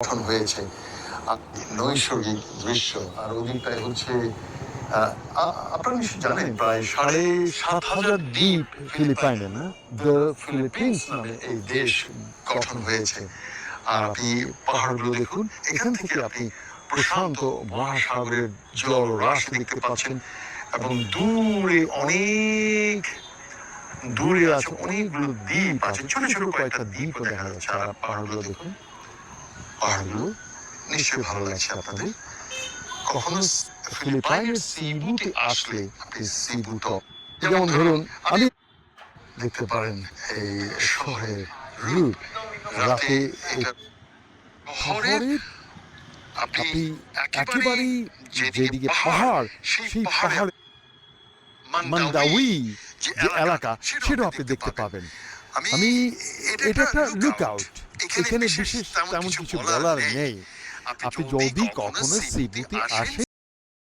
গঠন হয়েছে নৈসর্গিক দৃশ্য। আর ওদিকটায় হচ্ছে আপনারা নিশ্চয়ই জানেন প্রায় ৭,৫০০ দ্বীপ ফিলিপাইনে, না? দ্য ফিলিপিন্স নামে এই দেশ গঠন হয়েছে। আর আপনি পাহাড়গুলো দেখুন, এখান থেকে আপনি প্রশান্ত মহাসাগরের জলরাশি দেখতে পাচ্ছেন এবং দূরে আছে অনেকগুলো দ্বীপ আছে, ছোট ছোট কয়েকটা দ্বীপও দেখা যাচ্ছে। আর পাহাড়গুলো দেখুন, পাহাড়গুলো নিশ্চয়ই ভালো লাগছে আপনাদের। কখনো ফিলিপাইনের সিবুতে আসলে আপনি সিবু টপ, যেমন ধরুন আমি দেখতে পারেন এই শহরের রূপ রাতে, এটা শহরের আপনি একেবারেই যেদিকে পাহাড়, সেই পাহাড় মান্দাউই যে এলাকা, সেটাও আপনি দেখতে পাবেন। আমি এটা একটা লুক আউট, এখানে বিশেষ তেমন কিছু বলার নেই। আপনি যদি কখনো সিবুতে আসেন